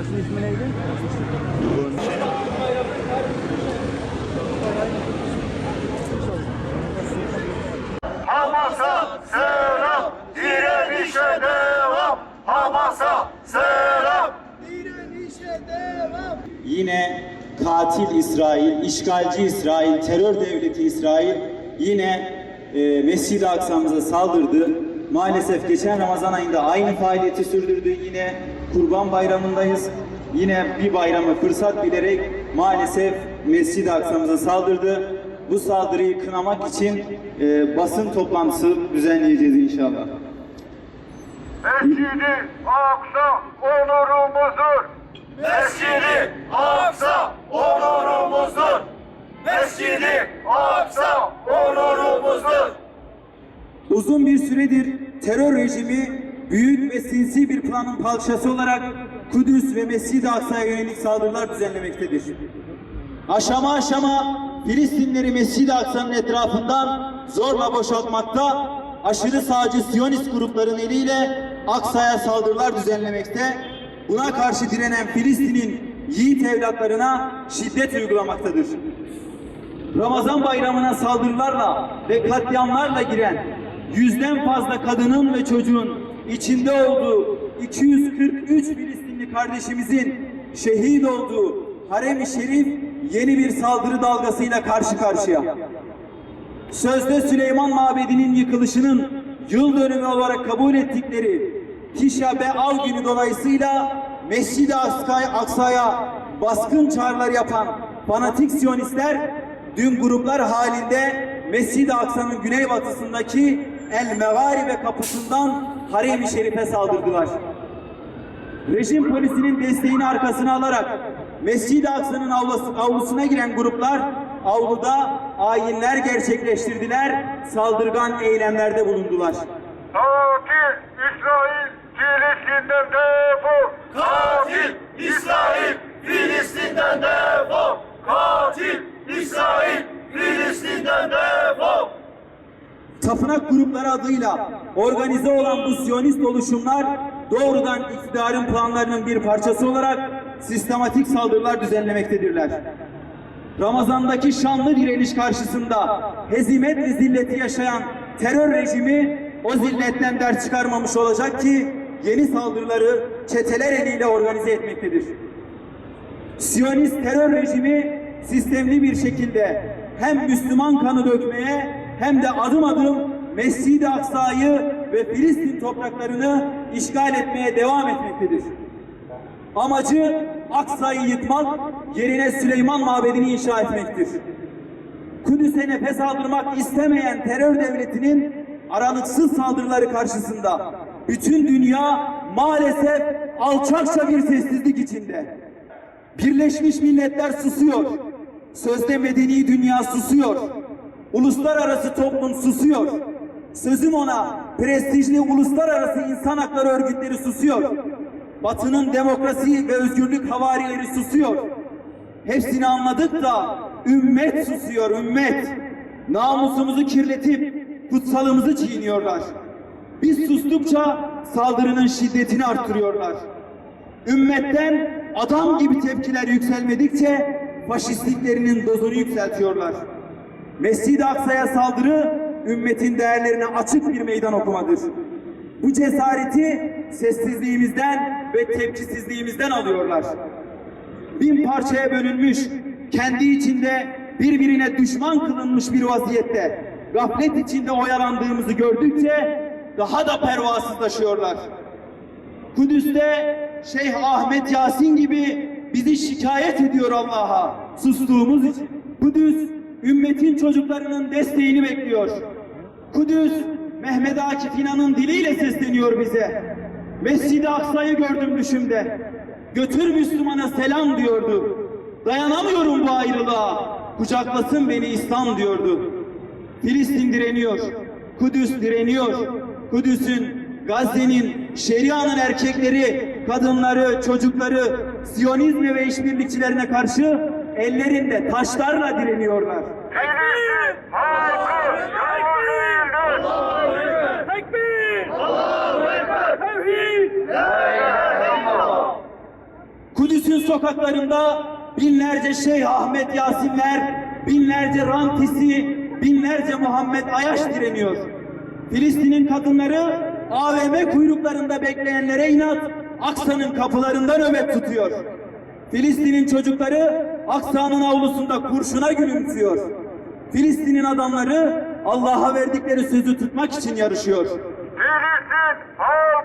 Arkadaşın ismi neydi? Hamas'a selam, direnişe devam. Hamas'a selam, direnişe devam. Yine katil İsrail, işgalci İsrail, terör devleti İsrail yine Mescid-i Aksa'mıza saldırdı. Maalesef geçen Ramazan ayında aynı faaliyeti sürdürdü. Yine Kurban Bayramı'ndayız. Yine bir bayramı fırsat bilerek maalesef Mescid-i Aksa'mıza saldırdı. Bu saldırıyı kınamak için basın toplantısı düzenleyeceğiz inşallah. Mescid-i Aksa onurumuzdur. Mescid-i Aksa onurumuzdur. Mescid-i Aksa onurumuzdur. Uzun bir süredir terör rejimi büyük ve sinsi bir planın parçası olarak Kudüs ve Mescid-i Aksa'ya yönelik saldırılar düzenlemektedir. Aşama aşama Filistinleri Mescid-i Aksa'nın etrafından zorla boşaltmakta, aşırı sağcı Siyonist grupların eliyle Aksa'ya saldırılar düzenlemekte, buna karşı direnen Filistin'in yiğit evlatlarına şiddet uygulamaktadır. Ramazan bayramına saldırılarla ve katliamlarla giren yüzden fazla kadının ve çocuğun içinde olduğu 243 Filistinli kardeşimizin şehit olduğu Harem-i Şerif yeni bir saldırı dalgasıyla karşı karşıya. Sözde Süleyman Mabedi'nin yıkılışının yıl dönümü olarak kabul ettikleri Tişa Be Av günü dolayısıyla Mescid-i Aksa'ya baskın çağrılar yapan fanatik Siyonistler dün gruplar halinde Mescid-i Aksa'nın güneybatısındaki El Megaribe kapısından Harem-i Şerif'e saldırdılar. Rejim polisinin desteğini arkasına alarak Mescid-i Aksa'nın avlusuna giren gruplar avluda ayinler gerçekleştirdiler, saldırgan eylemlerde bulundular. Katil İsrail Filistin'den defol. Katil İsrail Filistin'den defol. Katil İsrail Filistin'den defol. Tapınak grupları adıyla organize olan bu Siyonist oluşumlar doğrudan iktidarın planlarının bir parçası olarak sistematik saldırılar düzenlemektedirler. Ramazandaki şanlı direniş karşısında hezimet ve zilleti yaşayan terör rejimi o zilletten ders çıkarmamış olacak ki yeni saldırıları çeteler eliyle organize etmektedir. Siyonist terör rejimi sistemli bir şekilde hem Müslüman kanı dökmeye hem de adım adım Mescid-i Aksa'yı ve Filistin topraklarını işgal etmeye devam etmektedir. Amacı Aksa'yı yıkmak, yerine Süleyman Mabedi'ni inşa etmektir. Kudüs'e nefes aldırmak istemeyen terör devletinin aralıksız saldırıları karşısında bütün dünya maalesef alçakça bir sessizlik içinde. Birleşmiş Milletler susuyor. Sözde medeni dünya susuyor. Uluslararası toplum susuyor. Sözüm ona prestijli uluslararası insan hakları örgütleri susuyor. Batı'nın demokrasi ve özgürlük havarileri susuyor. Hepsini anladık da ümmet susuyor, ümmet. Namusumuzu kirletip kutsalımızı çiğniyorlar. Biz sustukça saldırının şiddetini arttırıyorlar. Ümmetten adam gibi tepkiler yükselmedikçe faşistliklerinin dozunu yükseltiyorlar. Mescid-i Aksa'ya saldırı ümmetin değerlerine açık bir meydan okumadır. Bu cesareti sessizliğimizden ve tepkisizliğimizden alıyorlar. Bin parçaya bölünmüş, kendi içinde birbirine düşman kılınmış bir vaziyette gaflet içinde oyalandığımızı gördükçe daha da pervasızlaşıyorlar. Kudüs'te Şeyh Ahmet Yasin gibi bizi şikayet ediyor Allah'a sustuğumuz için. Kudüs ümmetin çocuklarının desteğini bekliyor. Kudüs Mehmet Akif İnan'ın diliyle sesleniyor bize. Mescid-i Aksa'yı gördüm düşümde. Götür Müslümana selam diyordu. Dayanamıyorum bu ayrılığa. Kucaklasın beni İslam diyordu. Filistin direniyor. Kudüs direniyor. Kudüs'ün, Gazze'nin, Şeria'nın erkekleri, kadınları, çocukları Siyonizme ve işbirlikçilerine karşı ellerinde taşlarla direniyorlar. Filistin halkı şahittir. Allahu Ekber. Tekbir. Allahu Ekber. Tevhid. La ilahe illallah. Kudüs'ün sokaklarında binlerce Şeyh Ahmet Yasinler, binlerce Rantisi, binlerce Muhammed Ayaş direniyor. Filistin'in kadınları AVM kuyruklarında bekleyenlere inat, Aksa'nın kapılarında nöbet tutuyor. Filistin'in çocukları Aksa'nın avlusunda kurşuna gülümsüyor. Filistin'in adamları Allah'a verdikleri sözü tutmak için yarışıyor. Filistin halkı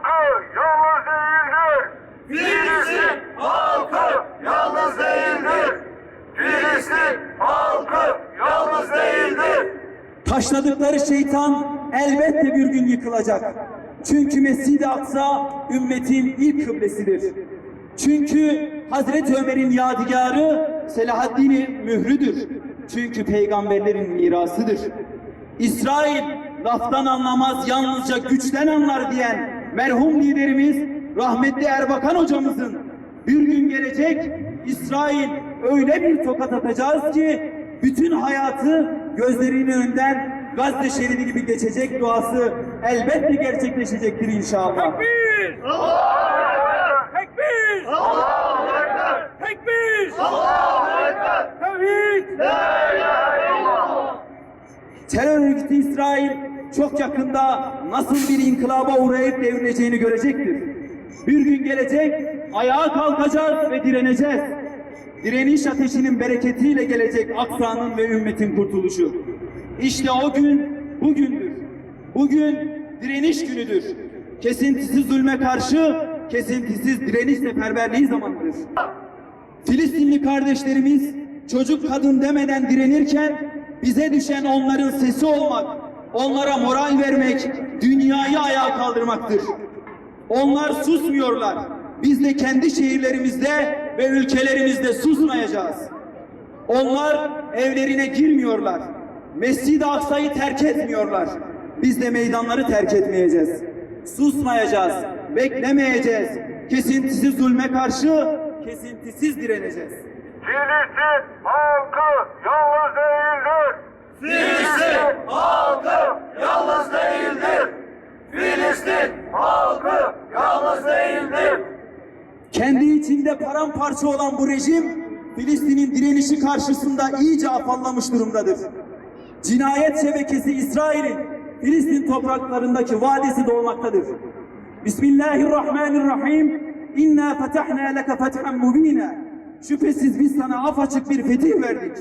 yalnız değildir. Filistin halkı yalnız değildir. Filistin halkı yalnız değildir. Taşladıkları şeytan elbette bir gün yıkılacak. Çünkü Mescid-i Aksa ümmetin ilk kıblesidir. Çünkü Hazreti Ömer'in yadigarı Selahaddin'in mührüdür. Çünkü peygamberlerin mirasıdır. İsrail laftan anlamaz, yalnızca güçten anlar diyen merhum liderimiz rahmetli Erbakan hocamızın bir gün gelecek, İsrail öyle bir tokat atacağız ki bütün hayatı gözlerinin önünden Gazze şeridi gibi geçecek duası elbette gerçekleşecektir inşallah. Tekbir! Tekbir! Allahu Ekber! Tekbir! Allahu Ekber! Tevhid! La ilahe illallah! Terör örgütü İsrail çok yakında nasıl bir inkılaba uğrayıp devrileceğini görecektir. Bir gün gelecek, ayağa kalkacağız ve direneceğiz. Direniş ateşinin bereketiyle gelecek Aksa'nın ve ümmetin kurtuluşu. İşte o gün bugündür. Bugün direniş günüdür. Kesintisiz zulme karşı kesintisiz direniş seferberliği zamanıdır. Filistinli kardeşlerimiz çocuk kadın demeden direnirken bize düşen onların sesi olmak, onlara moral vermek, dünyayı ayağa kaldırmaktır. Onlar susmuyorlar. Biz de kendi şehirlerimizde ve ülkelerimizde susmayacağız. Onlar evlerine girmiyorlar. Mescid-i Aksa'yı terk etmiyorlar. Biz de meydanları terk etmeyeceğiz. Susmayacağız, beklemeyeceğiz. Kesintisiz zulme karşı kesintisiz direneceğiz. Filistin halkı yalnız değildir. Filistin halkı yalnız değildir. Filistin halkı yalnız değildir. Kendi içinde paramparça olan bu rejim, Filistin'in direnişi karşısında iyice afallamış durumdadır. Cinayet şebekesi İsrail'in Filistin topraklarındaki vadisi doğmaktadır. Bismillahirrahmanirrahim. İnna fetahna leke fethan mubina. Şüphesiz biz sana apaçık bir fetih verdik.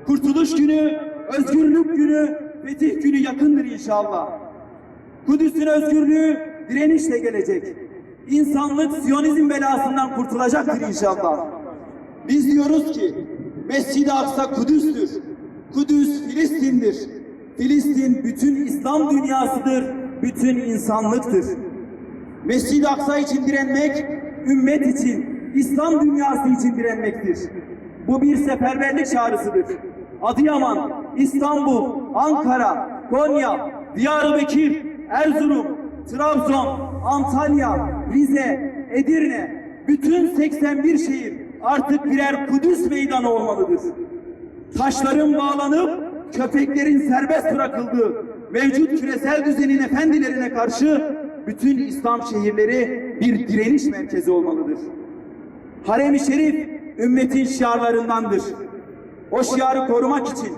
Kurtuluş günü, özgürlük günü, fetih günü yakındır inşallah. Kudüs'ün özgürlüğü direnişle gelecek. İnsanlık Siyonizm belasından kurtulacaktır inşallah. Biz diyoruz ki Mescid-i Aksa Kudüs'tür. Kudüs Filistin'dir. Filistin bütün İslam dünyasıdır, bütün insanlıktır. Mescid-i Aksa için direnmek, ümmet için, İslam dünyası için direnmektir. Bu bir seferberlik çağrısıdır. Adıyaman, İstanbul, Ankara, Konya, Diyarbakır, Erzurum, Trabzon, Antalya, Rize, Edirne, bütün 81 şehir artık birer Kudüs meydanı olmalıdır. Taşların bağlanıp köpeklerin serbest bırakıldığı mevcut küresel düzenin efendilerine karşı bütün İslam şehirleri bir direniş merkezi olmalıdır. Harem-i Şerif ümmetin şiarlarındandır. O şiarı korumak için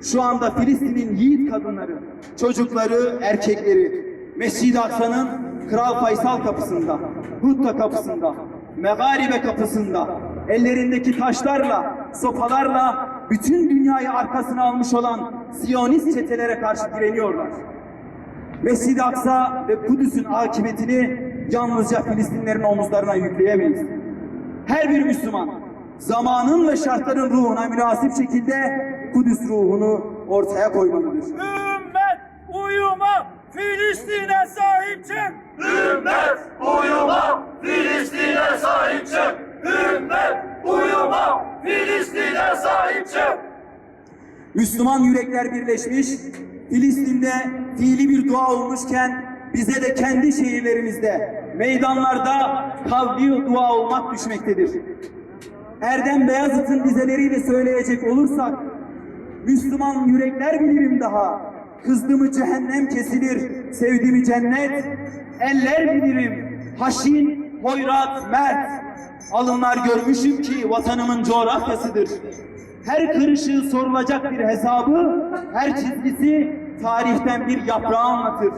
şu anda Filistin'in yiğit kadınları, çocukları, erkekleri Mescid-i Aksa'nın Kral Faysal kapısında, Hutta kapısında, Megaribe kapısında ellerindeki taşlarla, sopalarla bütün dünyayı arkasına almış olan Siyonist çetelere karşı direniyorlar. Mescid-i Aksa ve Kudüs'ün akıbetini yalnızca Filistinlerin omuzlarına yükleyemeyiz. Her bir Müslüman zamanın ve şartların ruhuna münasip şekilde Kudüs ruhunu ortaya koymalıdır. Ümmet uyuma, Filistin'e sahip çık! Ümmet uyuma, Filistin'e sahip çık. Ümmet uyuma, Filistin'e sahip çık. Müslüman yürekler birleşmiş, Filistin'de fiili bir dua olmuşken bize de kendi şehirlerimizde, meydanlarda kavli dua olmak düşmektedir. Erdem Beyazıt'ın dizeleriyle söyleyecek olursak, Müslüman yürekler bilirim daha, kızdı mı cehennem kesilir, sevdi mi cennet, eller bilirim, haşin, hoyrat, mert. Alınlar görmüşüm ki vatanımın coğrafyasıdır. Her kırışı sorulacak bir hesabı, her çizgisi tarihten bir yaprağı anlatır.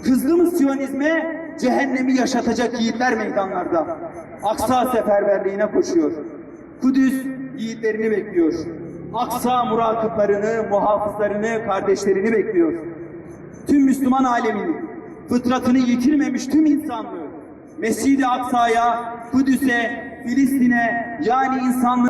Kızdığımız Siyonizme cehennemi yaşatacak yiğitler meydanlarda. Aksa seferberliğine koşuyor. Kudüs yiğitlerini bekliyor. Aksa murakıplarını, muhafızlarını, kardeşlerini bekliyor. Tüm Müslüman alemini, fıtratını yitirmemiş tüm insanlığı, Mescid-i Aksa'ya, Kudüs'e, Filistin'e, yani insanlığı...